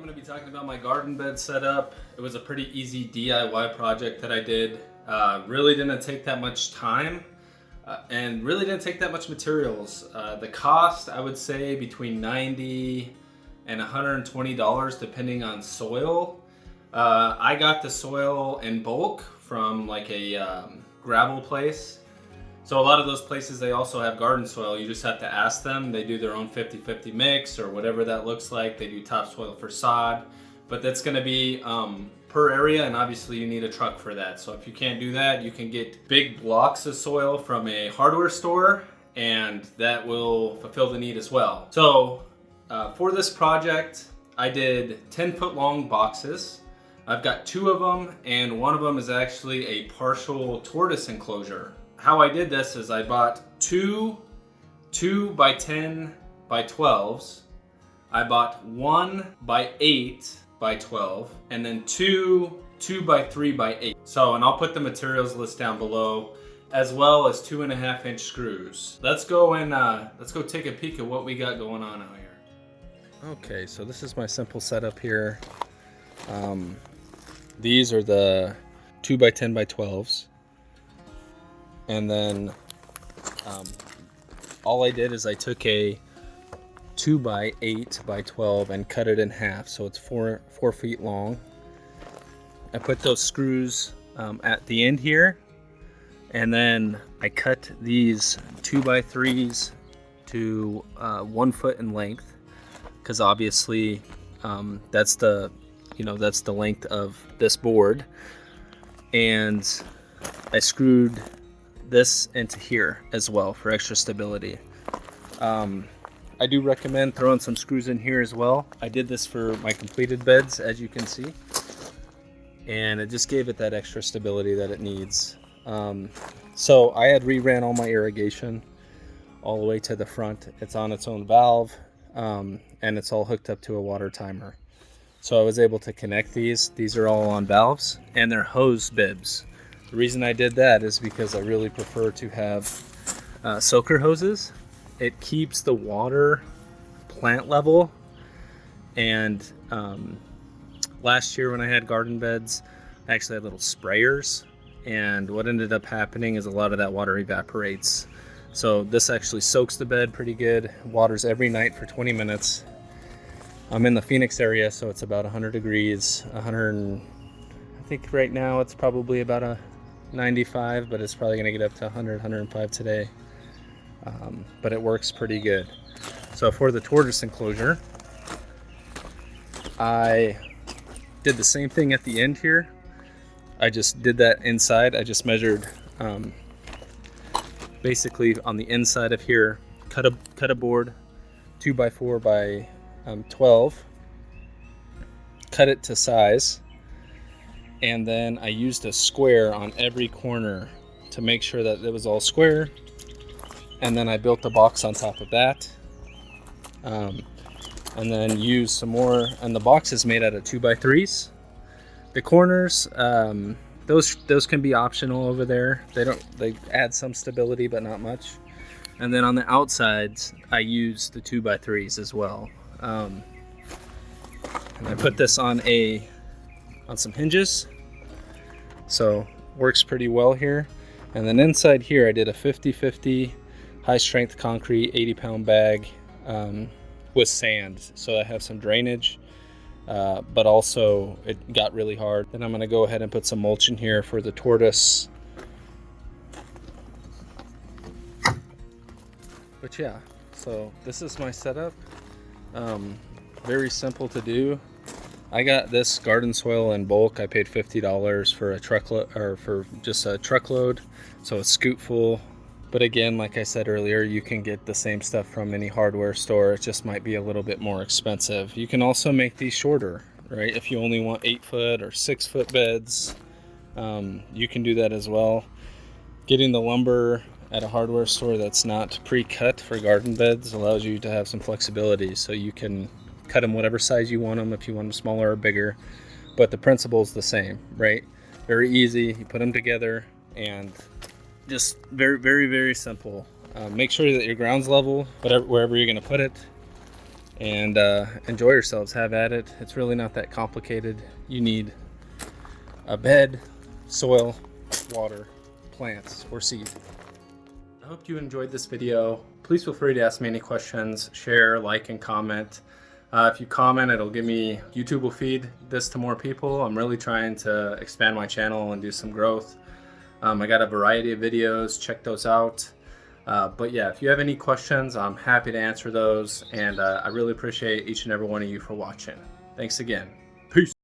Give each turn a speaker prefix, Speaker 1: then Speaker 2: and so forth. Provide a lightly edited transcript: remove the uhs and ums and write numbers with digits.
Speaker 1: I'm going to be talking about my garden bed setup. It was a pretty easy DIY project that I did. Really didn't take that much time and really didn't take that much materials. The cost, I would say between $90 and $120 depending on soil. I got the soil in bulk from like a gravel place. So a lot of those places, they also have garden soil. You just have to ask them. They do their own 50-50 mix or whatever that looks like. They do topsoil for sod, but that's gonna be per area, and obviously you need a truck for that. So if you can't do that, you can get big blocks of soil from a hardware store, and that will fulfill the need as well. So for this project, I did 10-foot long boxes. I've got 2 of them, and one of them is actually a partial tortoise enclosure. How I did this is I bought two by 10 by 12s. I bought 1 by 8 by 12, and then two by 3 by 8. So, and I'll put the materials list down below, as well as 2.5-inch screws. Let's go take a peek at what we got going on out here. Okay, so this is my simple setup here. These are the 2 by 10 by 12s. And then all I did is I took a 2 by 8 by 12 and cut it in half, so it's 4 feet long. I put those screws at the end here, and then I cut these 2 by 3s to 1 foot in length, because obviously that's the length of this board. And I screwed this into here as well for extra stability. I do recommend throwing some screws in here as well. I did this for my completed beds, as you can see, and it just gave it that extra stability that it needs. So I had reran all my irrigation all the way to the front. It's on its own valve, and it's all hooked up to a water timer. So I was able to connect these. These are all on valves, and they're hose bibs. The reason I did that is because I really prefer to have soaker hoses. It keeps the water plant level. And last year when I had garden beds, I actually had little sprayers. And what ended up happening is a lot of that water evaporates. So this actually soaks the bed pretty good. Waters every night for 20 minutes. I'm in the Phoenix area, so it's about 100 degrees. I think right now it's probably about a 95, but it's probably going to get up to 100, 105 today. But it works pretty good. So for the tortoise enclosure, I did the same thing at the end here. I just did that inside. I just measured basically on the inside of here, cut a board 2 by 4 by 12, cut it to size, and then I used a square on every corner to make sure that it was all square. And then I built a box on top of that, and then used some more. And the box is made out of 2 by 3s. The corners, those can be optional over there. They add some stability, but not much. And then on the outsides, I use the 2 by 3s as well. And I put this on some hinges, so works pretty well here. And then inside here I did a 50-50 high strength concrete 80-pound bag with sand, so I have some drainage, but also it got really hard. Then I'm going to go ahead and put some mulch in here for the tortoise. But yeah, so this is my setup. Very simple to do. I got this garden soil in bulk. I paid $50 for a truckload, or for just a truckload, so a scoop full. But again, like I said earlier, you can get the same stuff from any hardware store. It just might be a little bit more expensive. You can also make these shorter, right? If you only want 8-foot or 6-foot beds, you can do that as well. Getting the lumber at a hardware store that's not pre-cut for garden beds allows you to have some flexibility, so you can cut them whatever size you want them, if you want them smaller or bigger, but the principle is the same, right? Very easy. You put them together, and just very, very, very simple. Make sure that your ground's level, wherever you're going to put it, and enjoy yourselves. Have at it. It's really not that complicated. You need a bed, soil, water, plants, or seed. I hope you enjoyed this video. Please feel free to ask me any questions, share, like, and comment. If you comment, it'll give me, YouTube will feed this to more people. I'm really trying to expand my channel and do some growth. I got a variety of videos, check those out. But yeah, if you have any questions, I'm happy to answer those. And I really appreciate each and every one of you for watching. Thanks again. Peace.